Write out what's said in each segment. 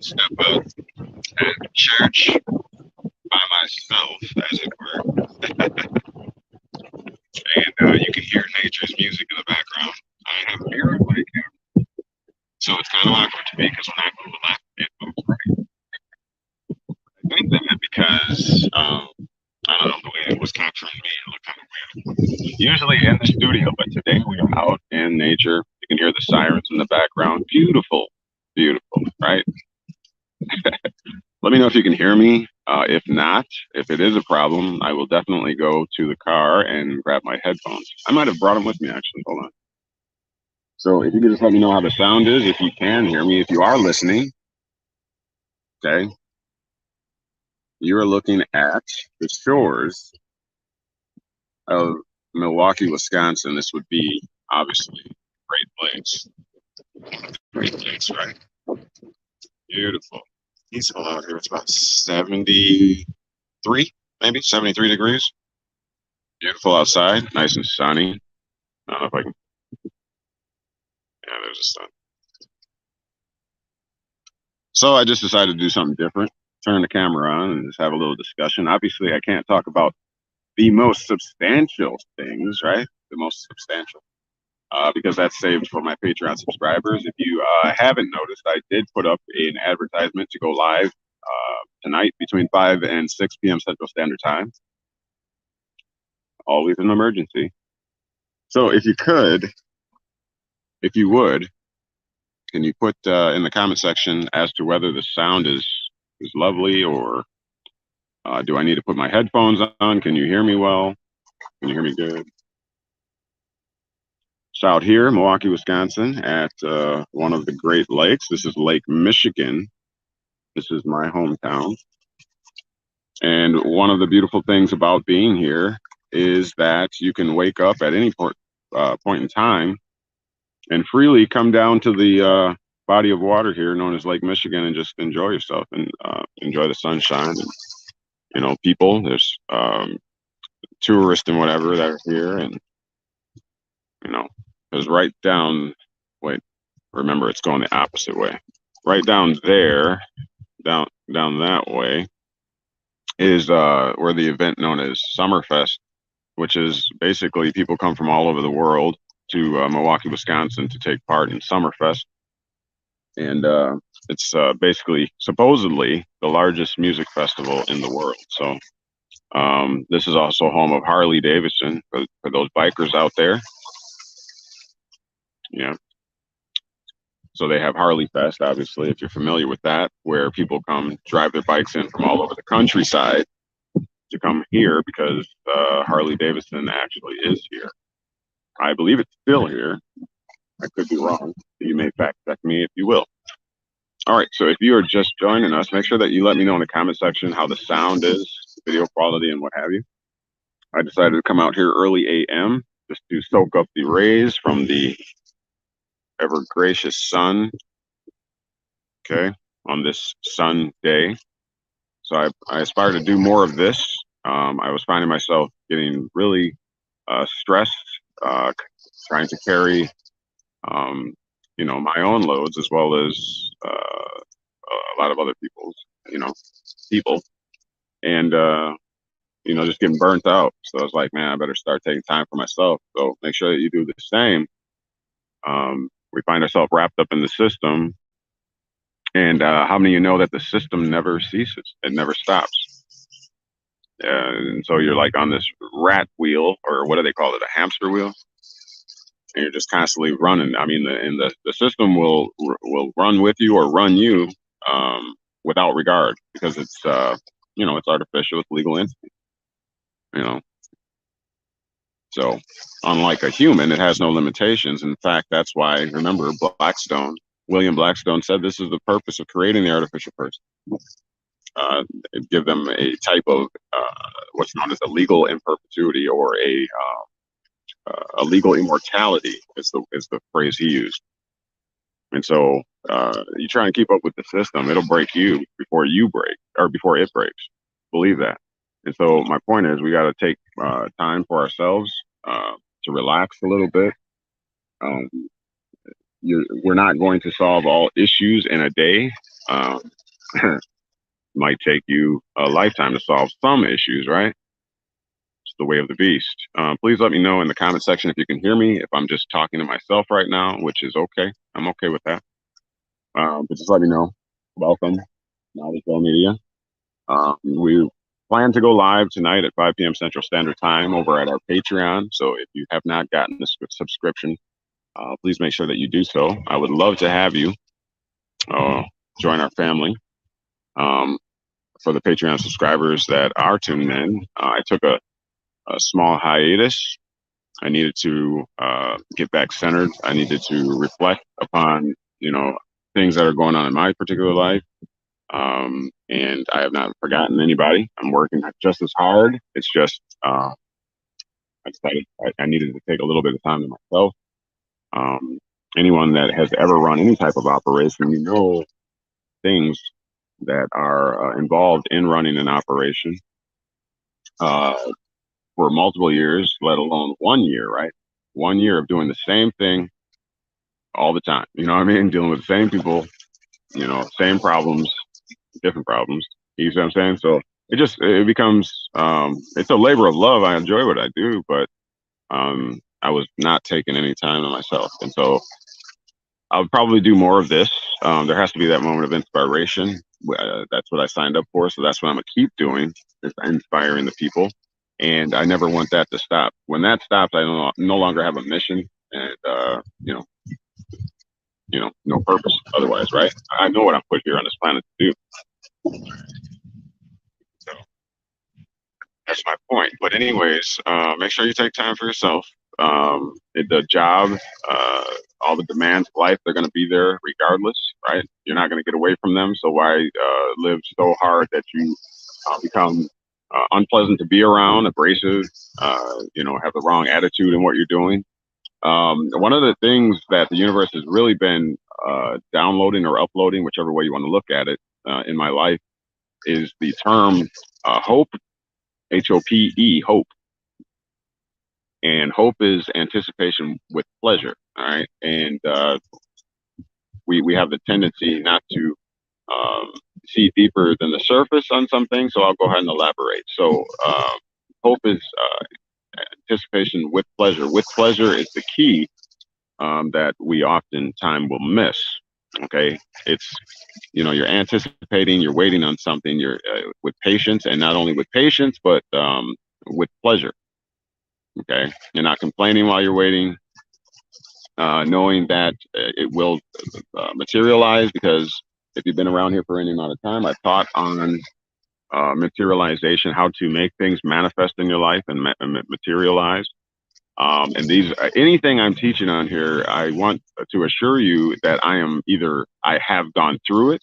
step out at church by myself, as it were. And you can hear nature's music in the background. I have a mirror, but I can't. So it's kind of awkward to me because when I move left, it moves right. I think that because I don't know, the way it was capturing me, it looked kind of weird. Usually in the studio, but today we are out in nature. You can hear the sirens in the background. Beautiful, beautiful, right? Let me know if you can hear me. If not, if it is a problem, I will definitely go to the car and grab my headphones. I might have brought them with me, actually. Hold on. So if you could just let me know how the sound is, if you can hear me, if you are listening, okay? You're looking at the shores of Milwaukee, Wisconsin. This would be obviously Great Lakes. Great Lakes, right? Beautiful. Peaceful out here. It's about 73, maybe 73 degrees. Beautiful outside, nice and sunny. I don't know if I can. Yeah, there's the sun. So I just decided to do something different. Turn the camera on and just have a little discussion. Obviously, I can't talk about the most substantial things, right? The most substantial. Because that's saved for my Patreon subscribers. If you haven't noticed, I did put up an advertisement to go live tonight between 5 and 6 p.m. Central Standard Time. Always an emergency. So if you could, if you would, can you put in the comment section as to whether the sound is lovely, or do I need to put my headphones on? Can you hear me well? Can you hear me good? So out here, Milwaukee, Wisconsin, at one of the Great Lakes. This is Lake Michigan. This is my hometown. And one of the beautiful things about being here is that you can wake up at any point in time and freely come down to the body of water here known as Lake Michigan and just enjoy yourself and enjoy the sunshine. And, you know, people, there's tourists and whatever that are here. And, you know, because right down, wait, remember it's going the opposite way. Right down there, down that way, is where the event known as Summerfest, which is basically people come from all over the world to Milwaukee, Wisconsin to take part in Summerfest. And it's basically, supposedly, the largest music festival in the world. So this is also home of Harley Davidson for those bikers out there. Yeah. So they have Harley Fest, obviously, if you're familiar with that, where people come drive their bikes in from all over the countryside to come here because Harley Davidson actually is here. I believe it's still here. I could be wrong. You may fact check me if you will. All right, so if you are just joining us, make sure that you let me know in the comment section how the sound is, video quality, and what have you. I decided to come out here early AM just to soak up the rays from the ever gracious sun, okay, on this sun day. So I aspire to do more of this. I was finding myself getting really stressed, trying to carry, you know, my own loads as well as a lot of other people's, you know, and you know, just getting burnt out. So I was like, man, I better start taking time for myself. So make sure that you do the same. We find ourselves wrapped up in the system, and how many of you know that the system never ceases? It never stops. And so you're like on this rat wheel, or what do they call it, a hamster wheel, and you're just constantly running. I mean, the system will run with you or run you without regard, because it's you know, it's artificial, it's legal entity, you know. So unlike a human, it has no limitations. In fact, that's why, remember, William Blackstone said this is the purpose of creating the artificial person. Give them a type of what's known as a legal in perpetuity, or a legal immortality is the phrase he used. And so you try and keep up with the system, it'll break you before you break, or before it breaks. Believe that. And so my point is, we got to take time for ourselves to relax a little bit. We're not going to solve all issues in a day. Um, might take you a lifetime to solve some issues, right? It's the way of the beast. Please let me know in the comment section if you can hear me, if I'm just talking to myself right now, which is okay. I'm okay with that. But just let me know. Welcome, KnowledgeWell Media. We plan to go live tonight at 5 p.m. Central Standard Time over at our Patreon. So if you have not gotten a subscription, please make sure that you do so. I would love to have you join our family. For the Patreon subscribers that are tuned in, I took a small hiatus. I needed to get back centered. I needed to reflect upon, things that are going on in my particular life. And I have not forgotten anybody. I'm working just as hard. It's just, I decided I needed to take a little bit of time to myself. Anyone that has ever run any type of operation, things that are involved in running an operation for multiple years, let alone 1 year, right? 1 year of doing the same thing all the time. You know what I mean? Dealing with the same people, same problems, different problems. You see what I'm saying? So it becomes, it's a labor of love. I enjoy what I do, but I was not taking any time to myself. And so I'll probably do more of this. There has to be that moment of inspiration. That's what I signed up for. So that's what I'm going to keep doing, is inspiring the people. And I never want that to stop. When that stops, I no longer have a mission and, no purpose otherwise, right? I know what I'm put here on this planet to do. So that's my point. But anyways, make sure you take time for yourself. The job, all the demands of life, they're going to be there regardless, right? You're not going to get away from them. So why live so hard that you become unpleasant to be around, abrasive, have the wrong attitude in what you're doing? One of the things that the universe has really been downloading or uploading, whichever way you want to look at it, in my life, is the term hope, H-O-P-E, hope. And hope is anticipation with pleasure, all right? And we have the tendency not to see deeper than the surface on some things, so I'll go ahead and elaborate. So hope is anticipation with pleasure. With pleasure is the key that we oftentimes will miss. Okay, it's you're anticipating, you're waiting on something, you're with patience, and not only with patience, but with pleasure. Okay, you're not complaining while you're waiting, knowing that it will materialize. Because if you've been around here for any amount of time, I've taught on materialization, how to make things manifest in your life and materialize. And anything I'm teaching on here, I want to assure you that I have gone through it,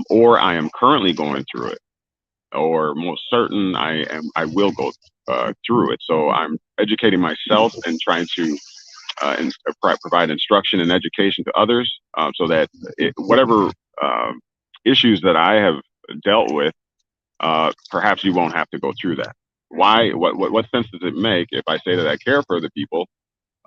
or I am currently going through it, or most certain I will go through it. So I'm educating myself and trying to provide instruction and education to others, so that whatever issues that I have dealt with, perhaps you won't have to go through that. Why? What sense does it make if I say that I care for the people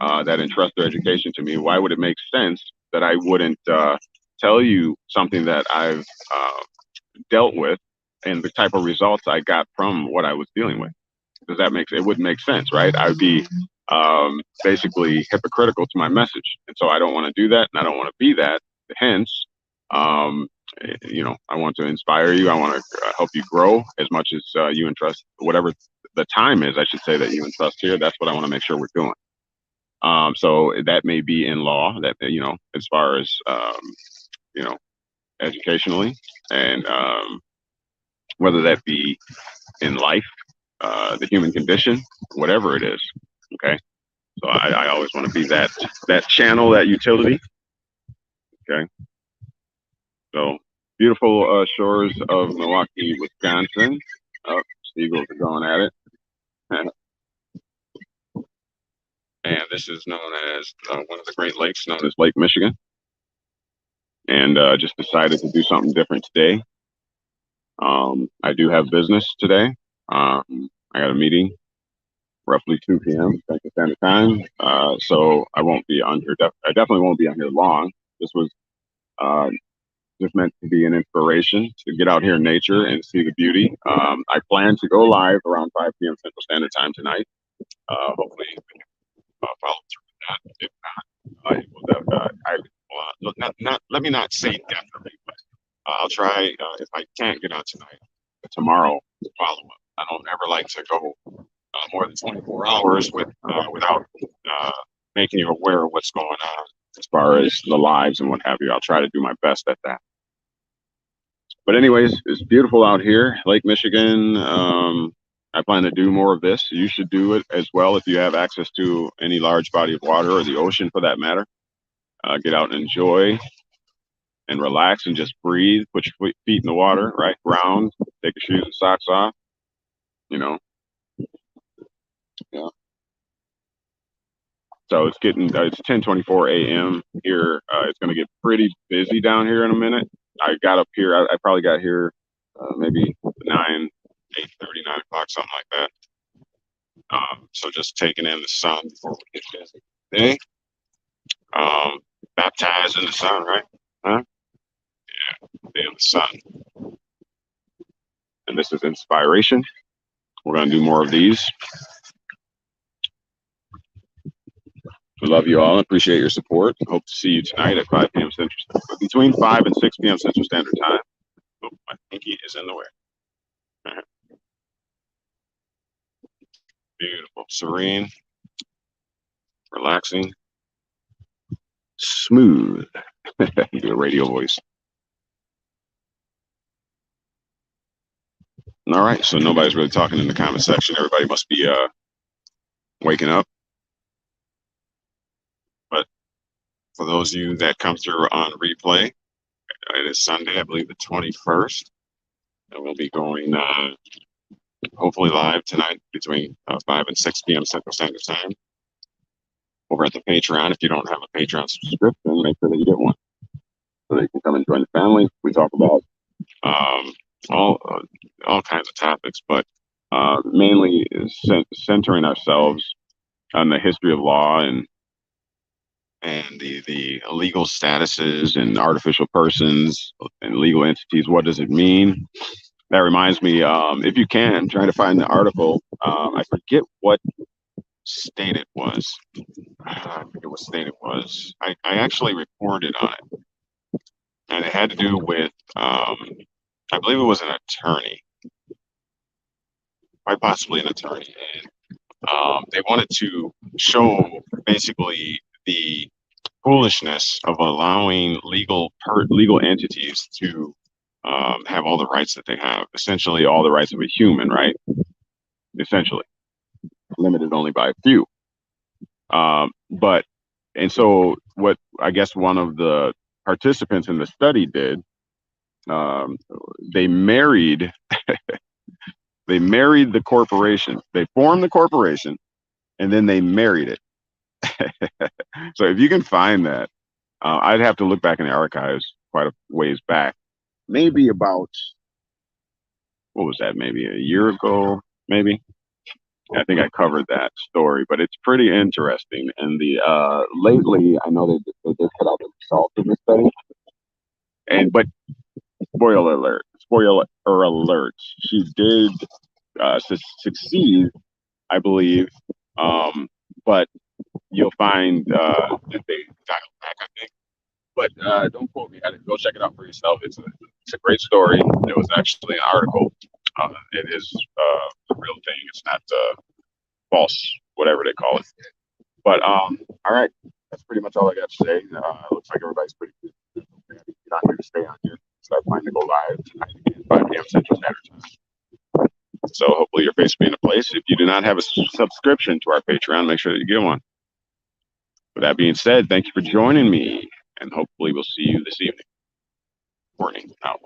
that entrust their education to me? Why would it make sense that I wouldn't tell you something that I've dealt with and the type of results I got from what I was dealing with? Does that make sense? It wouldn't make sense, right? I would be basically hypocritical to my message. And so I don't want to do that, and I don't want to be that. Hence, I want to inspire you. I want to help you grow as much as you entrust, whatever the time is, I should say, that you entrust here. That's what I want to make sure we're doing. So that may be in law, that, as far as, educationally, and whether that be in life, the human condition, whatever it is. Okay. So I always want to be that channel, that utility. Okay. So beautiful shores of Milwaukee, Wisconsin. Oh, seagulls are going at it. And this is known as one of the Great Lakes, known as Lake Michigan. And just decided to do something different today. I do have business today. I got a meeting roughly 2 p.m. Central Standard Time. So I won't be on here. I definitely won't be on here long. This was just meant to be an inspiration to get out here in nature and see the beauty. I plan to go live around 5 p.m. Central Standard Time tonight. Hopefully, we can follow through with that. If not, let me not say definitely, but I'll try. If I can't get on tonight, tomorrow to follow up. I don't ever like to go more than 24 hours without making you aware of what's going on as far as the lives and what have you. I'll try to do my best at that. But anyways, it's beautiful out here, Lake Michigan. I plan to do more of this. You should do it as well if you have access to any large body of water or the ocean for that matter. Get out and enjoy and relax and just breathe. Put your feet in the water, right? Ground. Take your shoes and socks off. You know. Yeah. So it's 10:24 a.m. here. It's going to get pretty busy down here in a minute. I got up here. I probably got here maybe 8:30, 9 o'clock, something like that. So just taking in the sun before we get busy today. Baptized in the sun, right? Huh? Yeah, in the sun. And this is Spire-ation. We're going to do more of these. I love you all. Appreciate your support. Hope to see you tonight at 5 p.m. Central, between 5 and 6 p.m. Central Standard Time. Oh, my pinky is in the way. All right. Beautiful, serene, relaxing, smooth. Do a radio voice. All right, so nobody's really talking in the comment section. Everybody must be waking up. But for those of you that come through on replay, it is Sunday, I believe the 21st. And we'll be going hopefully live tonight between 5 and 6 p.m. Central Standard Time. Over at the Patreon. If you don't have a Patreon subscription, make sure that you get one so that you can come and join the family. We talk about all kinds of topics, but mainly centering ourselves on the history of law and the legal statuses and artificial persons and legal entities. What does it mean? That reminds me, if you can, try to find the article. I forget what state it was. I forget what state it was. I actually reported on it. And it had to do with, I believe it was an attorney. Quite possibly an attorney. And they wanted to show basically the foolishness of allowing legal entities to have all the rights that they have. Essentially all the rights of a human, right? Essentially. Limited only by a few. And so what I guess one of the participants in the study did, they married the corporation. They formed the corporation and then they married it. So if you can find that, I'd have to look back in the archives quite a ways back, maybe about, what was that, maybe a year ago, maybe. I think I covered that story, but it's pretty interesting. And lately, I know they did put out the results of the study. But spoiler alert, she did succeed, I believe. But you'll find that they dialed back, I think. But don't quote me. Go check it out for yourself. It's a great story. It was actually an article. It is the real thing. It's not false, whatever they call it. But all right, that's pretty much all I got to say. It looks like everybody's pretty good. You're not here to stay on here. Start planning to go live tonight again, 5 p.m. Central Standard Time. So hopefully your face will be in a place. If you do not have a subscription to our Patreon, make sure that you get one. With that being said, thank you for joining me, and hopefully we'll see you this evening. Morning. Out.